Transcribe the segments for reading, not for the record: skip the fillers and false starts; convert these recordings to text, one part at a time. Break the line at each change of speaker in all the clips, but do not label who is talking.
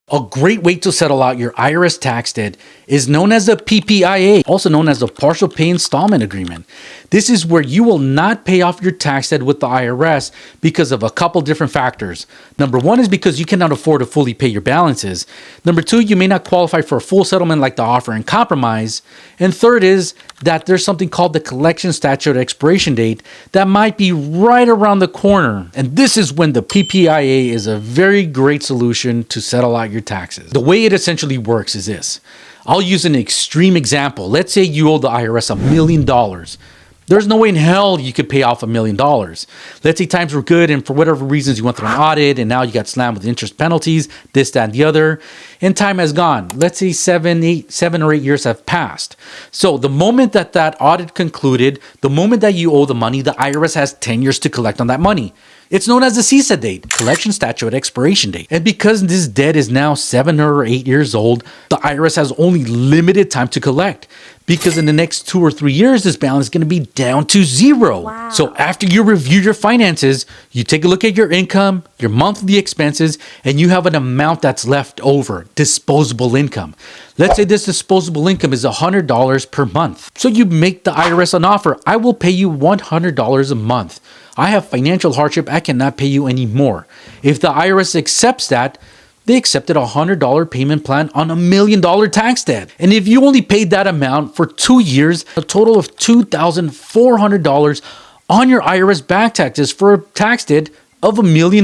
A great way to settle out your IRS tax debt is known as the PPIA, also known as the Partial Pay Installment Agreement. This is where you will not pay off your tax debt with the IRS because of a couple different factors. Number one is because you cannot afford to fully pay your balances. Number two, you may not qualify for a full settlement like the offer and compromise. And third is that there's something called the collection statute expiration date that might be right around the corner. And this is when the PPIA is a very great solution to settle out your taxes. The way it essentially works is this. I'll use an extreme example. Let's say you owe the IRS $1 million. There's no way in hell you could pay off $1 million. Let's say times were good and for whatever reasons you went through an audit and now you got slammed with interest penalties, this, that, and the other, and time has gone. Let's say 7 or 8 years have passed. So the moment that audit concluded, the moment that you owe the money, the IRS has 10 years to collect on that money. It's known as the CSED date, collection statute expiration date. And because this debt is now 7 or 8 years old, the IRS has only limited time to collect. Because in the next 2 or 3 years, this balance is going to be down to zero.
Wow.
So after you review your finances, you take a look at your income, your monthly expenses, and you have an amount that's left over, disposable income. Let's say this disposable income is $100 per month. So you make the IRS an offer. I will pay you $100 a month. I have financial hardship. I cannot pay you any more. If the IRS accepts that, they accepted a $100 payment plan on $1 million tax debt. And if you only paid that amount for 2 years, a total of $2,400 on your IRS back taxes for a tax debt of $1 million.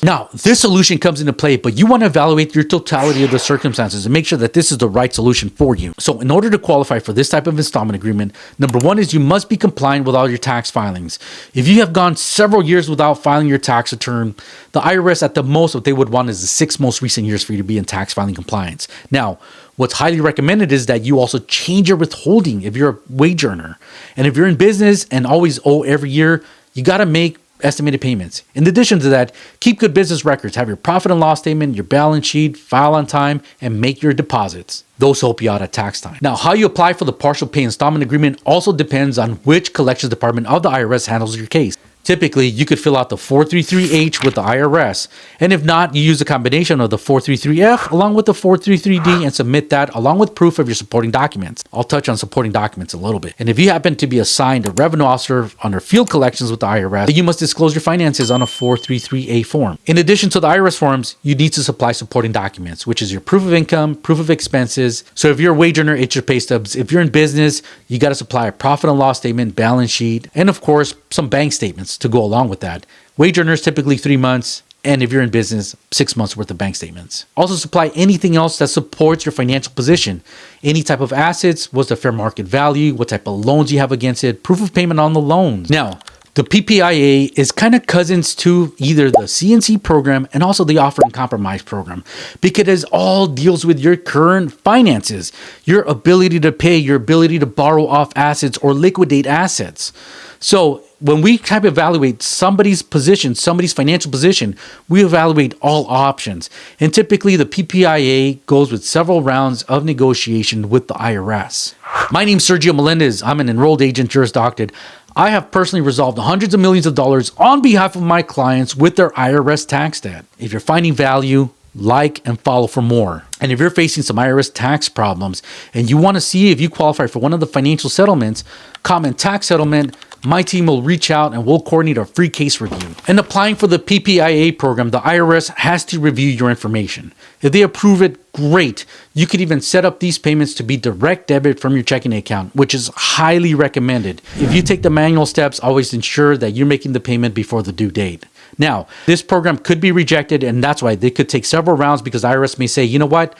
Now, this solution comes into play, but you want to evaluate your totality of the circumstances and make sure that this is the right solution for you. So in order to qualify for this type of installment agreement, number one is you must be compliant with all your tax filings. If you have gone several years without filing your tax return, the IRS at the most, what they would want is the 6 most recent years for you to be in tax filing compliance. Now, what's highly recommended is that you also change your withholding if you're a wage earner. And if you're in business and always owe every year, you got to make estimated payments. In addition to that, keep good business records, have your profit and loss statement, your balance sheet, file on time, and make your deposits. Those help you out at tax time. Now, how you apply for the partial pay installment agreement also depends on which collections department of the IRS handles your case. Typically, you could fill out the 433H with the IRS, and if not, you use a combination of the 433F along with the 433D and submit that along with proof of your supporting documents. I'll touch on supporting documents a little bit. And if you happen to be assigned a revenue officer under field collections with the IRS, you must disclose your finances on a 433A form. In addition to the IRS forms, you need to supply supporting documents, which is your proof of income, proof of expenses. So if you're a wage earner, it's your pay stubs. If you're in business, you got to supply a profit and loss statement, balance sheet, and of course, some bank statements to go along with that. Wage earners typically 3 months, and if you're in business, 6 months worth of bank statements. Also supply anything else that supports your financial position. Any type of assets, what's the fair market value, what type of loans you have against it, proof of payment on the loans. Now, the PPIA is kind of cousins to either the CNC program and also the offer and compromise program because it all deals with your current finances, your ability to pay, your ability to borrow off assets or liquidate assets. So when we type evaluate somebody's position, somebody's financial position, we evaluate all options. And typically the PPIA goes with several rounds of negotiation with the IRS. My name's Sergio Melendez. I'm an enrolled agent, Juris Doctored. I have personally resolved hundreds of millions of dollars on behalf of my clients with their IRS tax debt. If you're finding value, like and follow for more. And if you're facing some IRS tax problems and you want to see if you qualify for one of the financial settlements, comment tax settlement. My team will reach out and we'll coordinate a free case review. And applying for the PPIA program, the IRS has to review your information. If they approve it, great. You could even set up these payments to be direct debit from your checking account, which is highly recommended. If you take the manual steps, always ensure that you're making the payment before the due date. Now, this program could be rejected, and that's why they could take several rounds because the IRS may say, you know what,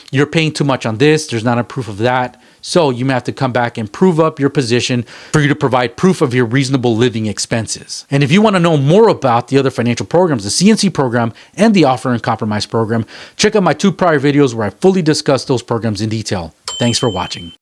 you're paying too much on this, there's not a proof of that. So you may have to come back and prove up your position for you to provide proof of your reasonable living expenses. And if you want to know more about the other financial programs, the CNC program and the offer and compromise program, check out my 2 prior videos where I fully discuss those programs in detail. Thanks for watching.